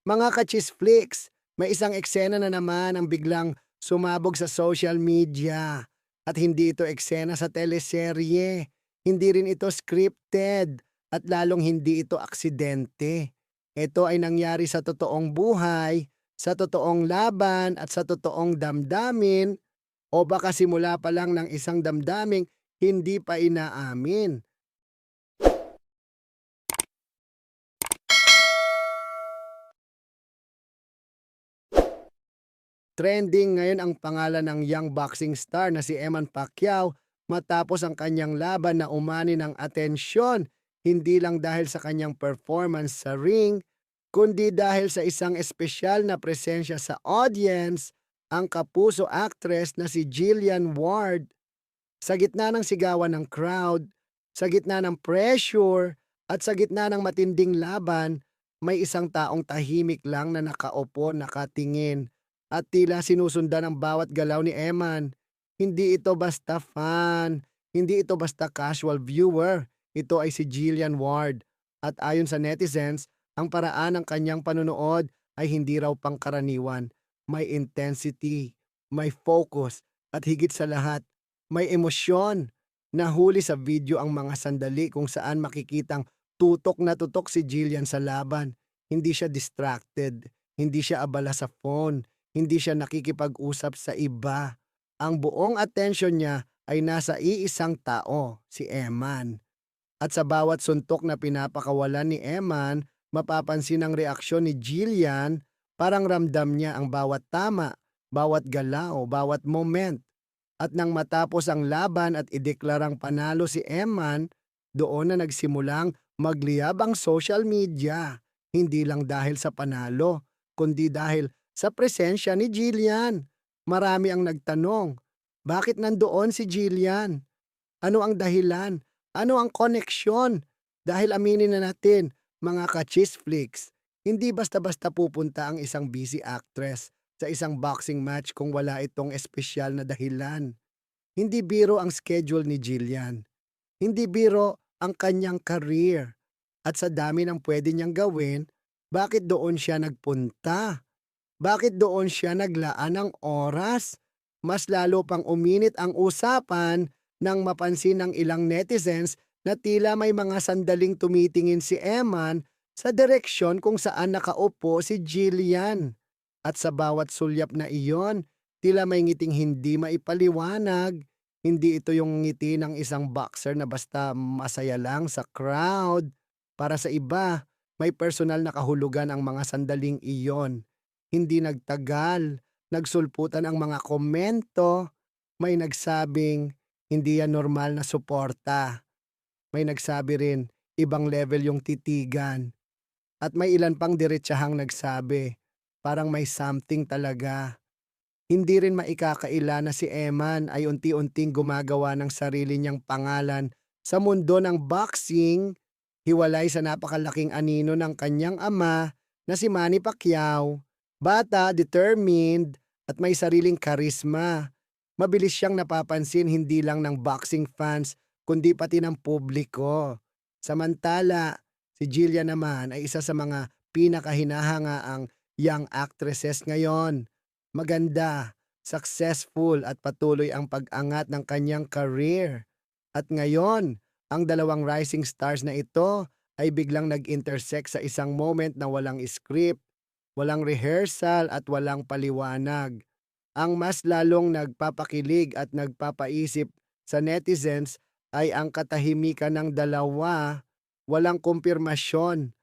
Mga ka-chisflix, may isang eksena na naman ang biglang sumabog sa social media. At hindi ito eksena sa teleserye, hindi rin ito scripted, at lalong hindi ito aksidente. Ito ay nangyari sa totoong buhay, sa totoong laban at sa totoong damdamin o baka simula pa lang ng isang damdaming hindi pa inaamin. Trending ngayon ang pangalan ng young boxing star na si Eman Pacquiao matapos ang kanyang laban na umani ng atensyon, hindi lang dahil sa kanyang performance sa ring, kundi dahil sa isang espesyal na presensya sa audience, ang kapuso actress na si Jillian Ward. Sa gitna ng sigawan ng crowd, sa gitna ng pressure, at sa gitna ng matinding laban, may isang taong tahimik lang na nakaupo, nakatingin, at tila sinusundan ang bawat galaw ni Eman. Hindi ito basta fan, hindi ito basta casual viewer, ito ay si Jillian Ward. At ayon sa netizens, ang paraan ng kanyang panunood ay hindi raw pangkaraniwan. May intensity, may focus, at higit sa lahat, may emosyon. Nahuli sa video ang mga sandali kung saan makikitang tutok na tutok si Jillian sa laban. Hindi siya distracted, hindi siya abala sa phone, hindi siya nakikipag-usap sa iba. Ang buong atensyon niya ay nasa iisang tao, si Eman. At sa bawat suntok na pinapakawalan ni Eman, mapapansin ang reaksyon ni Jillian, parang ramdam niya ang bawat tama, bawat galaw, bawat moment. At nang matapos ang laban at ideklarang panalo si Eman, doon na nagsimulang magliyab ang social media. Hindi lang dahil sa panalo, kundi dahil sa presensya ni Jillian. Marami ang nagtanong, bakit nandoon si Jillian? Ano ang dahilan? Ano ang koneksyon? Dahil aminin na natin, mga ka-chisflix, hindi basta-basta pupunta ang isang busy actress sa isang boxing match kung wala itong espesyal na dahilan. Hindi biro ang schedule ni Jillian. Hindi biro ang kanyang career. At sa dami ng pwede niyang gawin, bakit doon siya nagpunta? Bakit doon siya naglaan ng oras? Mas lalo pang uminit ang usapan nang mapansin ng ilang netizens na tila may mga sandaling tumitingin si Eman sa direksyon kung saan nakaupo si Jillian. At sa bawat sulyap na iyon, tila may ngiting hindi maipaliwanag. Hindi ito yung ngiti ng isang boxer na basta masaya lang sa crowd. Para sa iba, may personal na kahulugan ang mga sandaling iyon. Hindi nagtagal, nagsulputan ang mga komento. May nagsabing, hindi yan normal na suporta. May nagsabi rin, ibang level yung titigan. At may ilan pang diretsahang nagsabi, parang may something talaga. Hindi rin maikakaila na si Eman ay unti-unting gumagawa ng sarili niyang pangalan sa mundo ng boxing, hiwalay sa napakalaking anino ng kanyang ama na si Manny Pacquiao. Bata, determined, at may sariling karisma. Mabilis siyang napapansin hindi lang ng boxing fans kundi pati ng publiko. Samantala, si Jillian naman ay isa sa mga pinakahinahangaang young actresses ngayon. Maganda, successful at patuloy ang pag-angat ng kanyang career. At ngayon, ang dalawang rising stars na ito ay biglang nag-intersect sa isang moment na walang script, walang rehearsal at walang paliwanag. Ang mas lalong nagpapakilig at nagpapaisip sa netizens ay ang katahimikan ng dalawa, walang kumpirmasyon,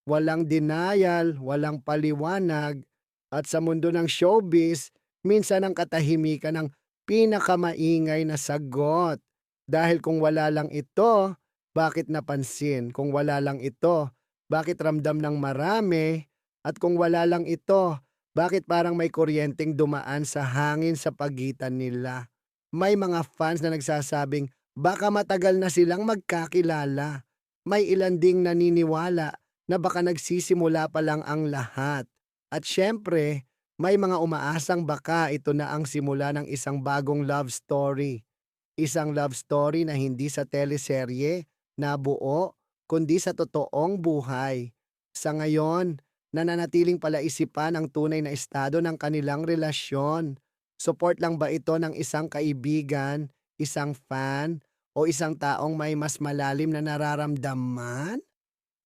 walang denial, walang paliwanag, at sa mundo ng showbiz, minsan ang katahimikan ang pinakamaingay na sagot. Dahil kung wala lang ito, bakit napansin? Kung wala lang ito, bakit ramdam ng marami? At kung wala lang ito, bakit parang may kuryenteng dumaan sa hangin sa pagitan nila? May mga fans na nagsasabing baka matagal na silang magkakilala. May ilan ding naniniwala na baka nagsisimula pa lang ang lahat. At syempre, may mga umaasang baka ito na ang simula ng isang bagong love story. Isang love story na hindi sa teleserye, nabuo, kundi sa totoong buhay. Sa ngayon, nananatiling palaisipan ang tunay na estado ng kanilang relasyon. Support lang ba ito ng isang kaibigan, isang fan, o isang taong may mas malalim na nararamdaman?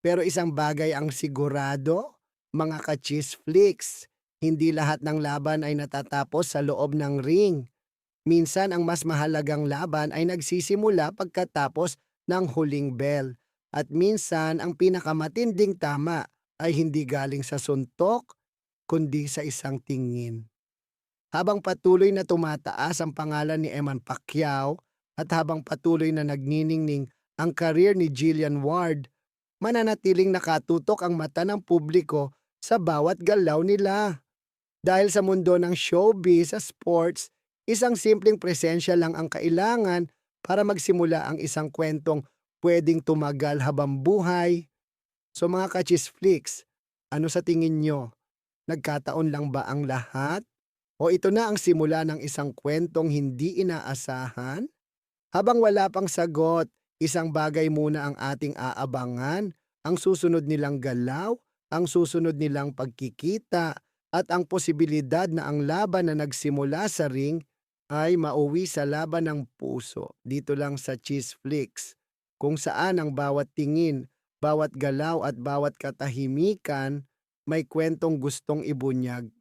Pero isang bagay ang sigurado, mga ka-cheese flicks, hindi lahat ng laban ay natatapos sa loob ng ring. Minsan ang mas mahalagang laban ay nagsisimula pagkatapos ng huling bell. At minsan ang pinakamatinding tama ay hindi galing sa suntok, kundi sa isang tingin. Habang patuloy na tumataas ang pangalan ni Eman Pacquiao at habang patuloy na nagniningning ang career ni Jillian Ward, mananatiling nakatutok ang mata ng publiko sa bawat galaw nila. Dahil sa mundo ng showbiz sa sports, isang simpleng presensya lang ang kailangan para magsimula ang isang kwentong pwedeng tumagal habang buhay. So mga ka-chisflix, ano sa tingin nyo? Nagkataon lang ba ang lahat? O ito na ang simula ng isang kwentong hindi inaasahan? Habang wala pang sagot, isang bagay muna ang ating aabangan, ang susunod nilang galaw, ang susunod nilang pagkikita, at ang posibilidad na ang laban na nagsimula sa ring ay mauwi sa laban ng puso. Dito lang sa Cheese Flicks, kung saan ang bawat tingin, bawat galaw at bawat katahimikan may kwentong gustong ibunyag.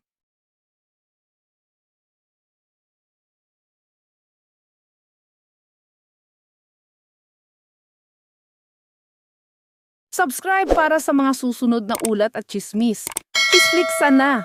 Subscribe para sa mga susunod na ulat at tsismis. Islik sana!